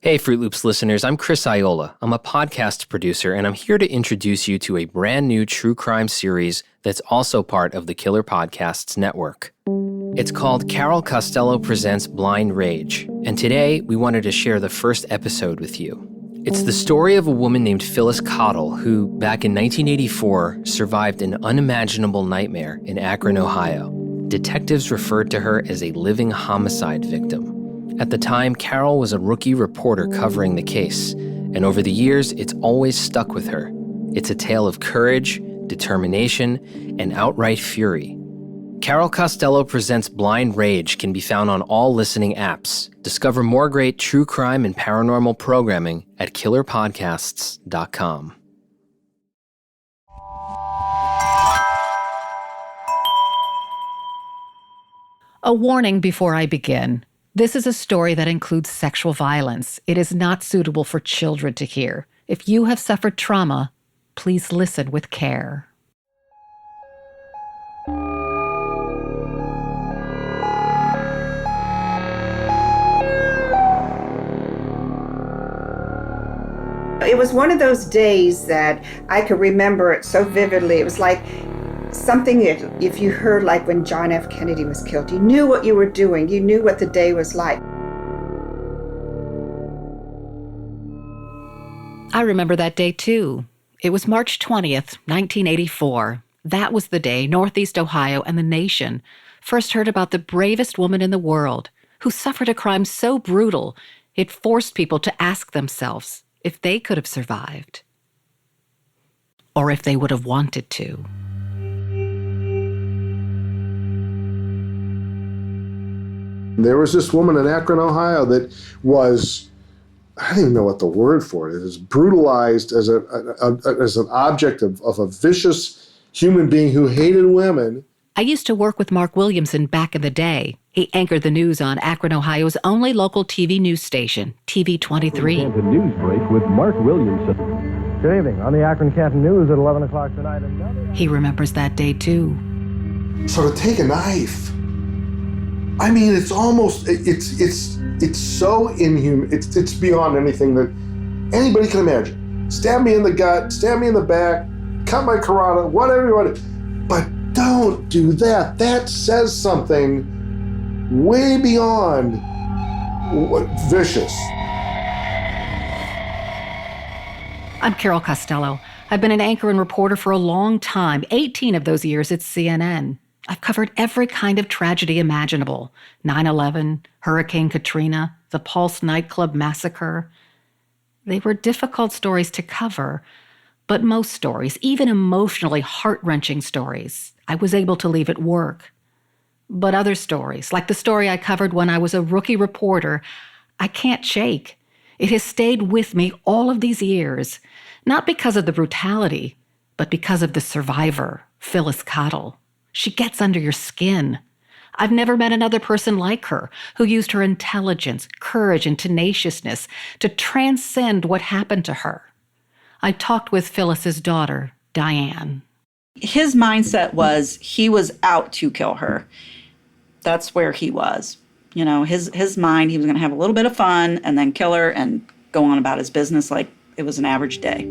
Hey, Fruit Loops listeners, I'm Chris Iola. I'm a podcast producer, and I'm here to introduce you to a brand new true crime series that's also part of the Killer Podcasts network. It's called Carol Costello Presents Blind Rage, and today we wanted to share the first episode with you. It's the story of a woman named Phyllis Cottle who, back in 1984, survived an unimaginable nightmare in Akron, Ohio. Detectives referred to her as a living homicide victim. At the time, Carol was a rookie reporter covering the case, and over the years, it's always stuck with her. It's a tale of courage, determination, and outright fury. Carol Costello Presents Blind Rage can be found on all listening apps. Discover more great true crime and paranormal programming at killerpodcasts.com. A warning before I begin. This is a story that includes sexual violence. It is not suitable for children to hear. If you have suffered trauma, please listen with care. It was one of those days that I could remember it so vividly. It was like something that if you heard, like when John F. Kennedy was killed, you knew what you were doing. You knew what the day was like. I remember that day too. It was March 20th, 1984. That was the day Northeast Ohio and the nation first heard about the bravest woman in the world who suffered a crime so brutal it forced people to ask themselves if they could have survived, or if they would have wanted to. There was this woman in Akron, Ohio that was, I don't even know what the word for it is, brutalized as an object of a vicious human being who hated women. I used to work with Mark Williamson back in the day. He anchored the news on Akron, Ohio's only local TV news station, TV 23. Canton News Break with Mark Williamson. Good evening. On the Akron Canton News at 11 o'clock tonight. He remembers that day, too. So to take a knife, I mean, it's almost, it's so inhuman. It's beyond anything that anybody can imagine. Stab me in the gut, stab me in the back, cut my carotid, whatever you want to. But don't do that. That says something way beyond what vicious. I'm Carol Costello. I've been an anchor and reporter for a long time, 18 of those years at CNN. I've covered every kind of tragedy imaginable. 9/11, Hurricane Katrina, the Pulse nightclub massacre. They were difficult stories to cover, but most stories, even emotionally heart-wrenching stories, I was able to leave at work. But other stories, like the story I covered when I was a rookie reporter, I can't shake. It has stayed with me all of these years, not because of the brutality, but because of the survivor, Phyllis Cottle. She gets under your skin. I've never met another person like her who used her intelligence, courage, and tenaciousness to transcend what happened to her. I talked with Phyllis's daughter, Diane. His mindset was he was out to kill her. That's where he was. You know, his mind, he was going to have a little bit of fun and then kill her and go on about his business like it was an average day.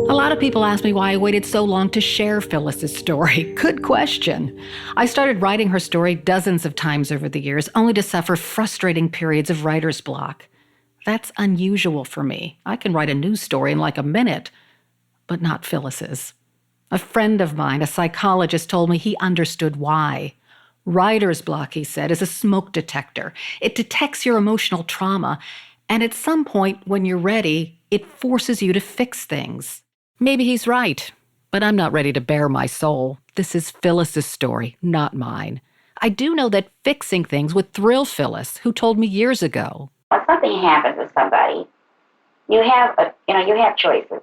A lot of people ask me why I waited so long to share Phyllis's story. Good question. I started writing her story dozens of times over the years, only to suffer frustrating periods of writer's block. That's unusual for me. I can write a news story in like a minute, but not Phyllis's. A friend of mine, a psychologist, told me he understood why. Writer's block, he said, is a smoke detector. It detects your emotional trauma, and at some point when you're ready, it forces you to fix things. Maybe he's right, but I'm not ready to bare my soul. This is Phyllis's story, not mine. I do know that fixing things would thrill Phyllis, who told me years ago. When something happens with somebody, you have choices.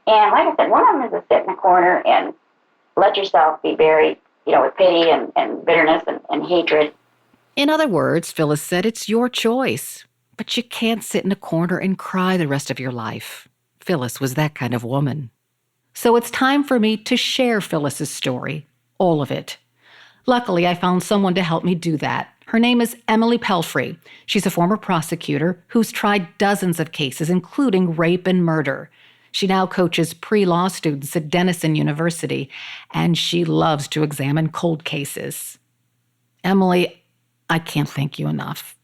And like I said, one of them is to sit in a corner and let yourself be buried, with pity and bitterness and hatred. In other words, Phyllis said, it's your choice. But you can't sit in a corner and cry the rest of your life. Phyllis was that kind of woman. So it's time for me to share Phyllis's story, all of it. Luckily, I found someone to help me do that. Her name is Emily Pelfrey. She's a former prosecutor who's tried dozens of cases, including rape and murder. She now coaches pre-law students at Denison University, and she loves to examine cold cases. Emily, I can't thank you enough.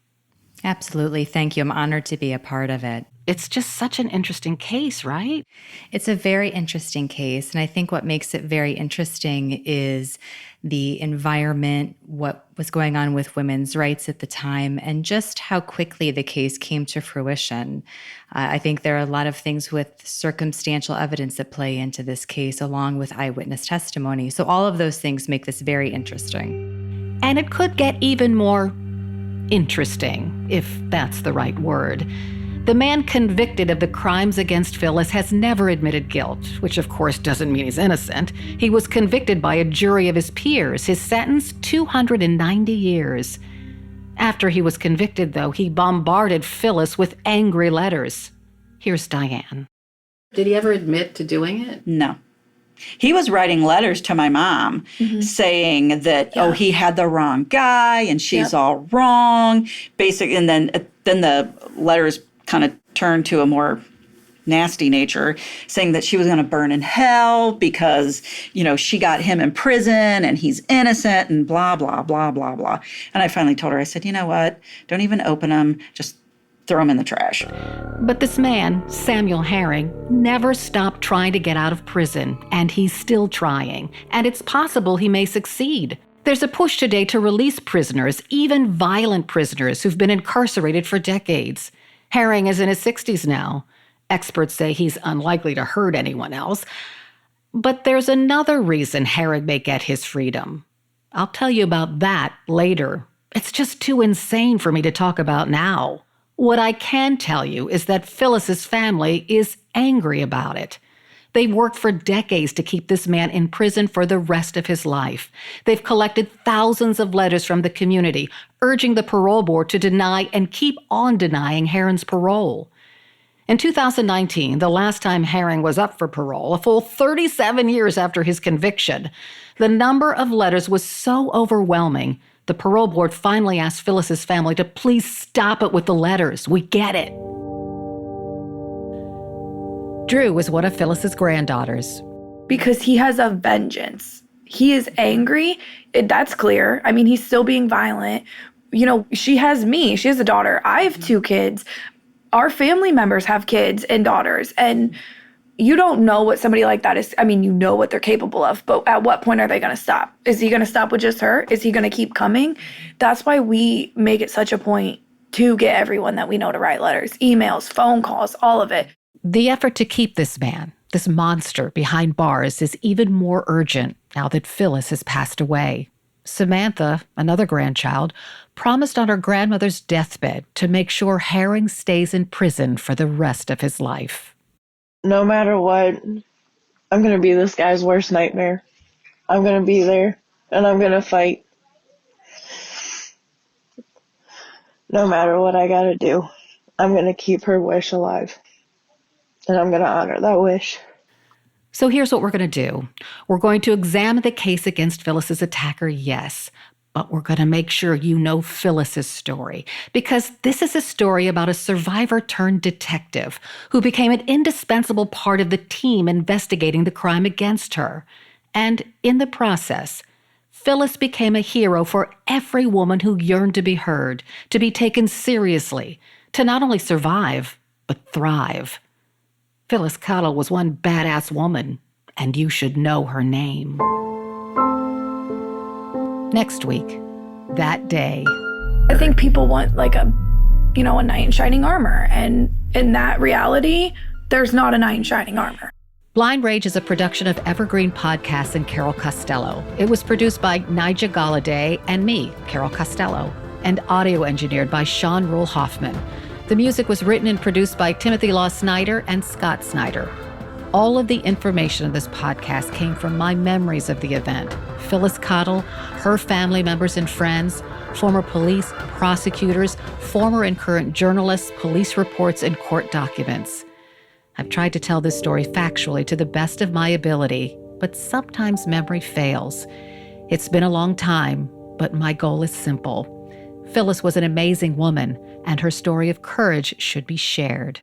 Absolutely. Thank you. I'm honored to be a part of it. It's just such an interesting case, right? It's a very interesting case. And I think what makes it very interesting is the environment, what was going on with women's rights at the time, and just how quickly the case came to fruition. I think there are a lot of things with circumstantial evidence that play into this case, along with eyewitness testimony. So all of those things make this very interesting. And it could get even more interesting, if that's the right word. The man convicted of the crimes against Phyllis has never admitted guilt, which of course doesn't mean he's innocent. He was convicted by a jury of his peers. His sentence, 290 years. After he was convicted, though, he bombarded Phyllis with angry letters. Here's Diane. Did he ever admit to doing it? No. He was writing letters to my mom saying that, he had the wrong guy and she's all wrong. Basically, and then the letters kind of turned to a more nasty nature, saying that she was going to burn in hell because, she got him in prison and he's innocent and blah, blah, blah, blah, blah. And I finally told her, I said, you know what? Don't even open them. Just throw them in the trash. But this man, Samuel Herring, never stopped trying to get out of prison, and he's still trying. And it's possible he may succeed. There's a push today to release prisoners, even violent prisoners who've been incarcerated for decades. Herring is in his 60s now. Experts say he's unlikely to hurt anyone else. But there's another reason Herring may get his freedom. I'll tell you about that later. It's just too insane for me to talk about now. What I can tell you is that Phyllis's family is angry about it. They've worked for decades to keep this man in prison for the rest of his life. They've collected thousands of letters from the community, urging the parole board to deny and keep on denying Herring's parole. In 2019, the last time Herring was up for parole, a full 37 years after his conviction, the number of letters was so overwhelming, the parole board finally asked Phyllis's family to please stop it with the letters. We get it. Drew was one of Phyllis's granddaughters. Because he has a vengeance. He is angry. That's clear. I mean, he's still being violent. She has me. She has a daughter. I have 2 kids. Our family members have kids and daughters. And you don't know what somebody like that is. I mean, you know what they're capable of. But at what point are they going to stop? Is he going to stop with just her? Is he going to keep coming? That's why we make it such a point to get everyone that we know to write letters, emails, phone calls, all of it. The effort to keep this man, this monster behind bars, is even more urgent now that Phyllis has passed away. Samantha, another grandchild, promised on her grandmother's deathbed to make sure Herring stays in prison for the rest of his life. No matter what, I'm going to be this guy's worst nightmare. I'm going to be there, and I'm going to fight. No matter what I got to do, I'm going to keep her wish alive. And I'm going to honor that wish. So here's what we're going to do. We're going to examine the case against Phyllis's attacker, yes, but we're going to make sure you know Phyllis's story, because this is a story about a survivor turned detective who became an indispensable part of the team investigating the crime against her. And in the process, Phyllis became a hero for every woman who yearned to be heard, to be taken seriously, to not only survive, but thrive. Phyllis Cottle was one badass woman, and you should know her name. Next week, that day. I think people want a knight in shining armor. And in that reality, there's not a knight in shining armor. Blind Rage is a production of Evergreen Podcasts and Carol Costello. It was produced by Nija Galladay and me, Carol Costello, and audio engineered by Sean Rule Hoffman. The music was written and produced by Timothy Law Snyder and Scott Snyder. All of the information in this podcast came from my memories of the event. Phyllis Cottle, her family members and friends, former police, prosecutors, former and current journalists, police reports, and court documents. I've tried to tell this story factually to the best of my ability, but sometimes memory fails. It's been a long time, but my goal is simple. Phyllis was an amazing woman, and her story of courage should be shared.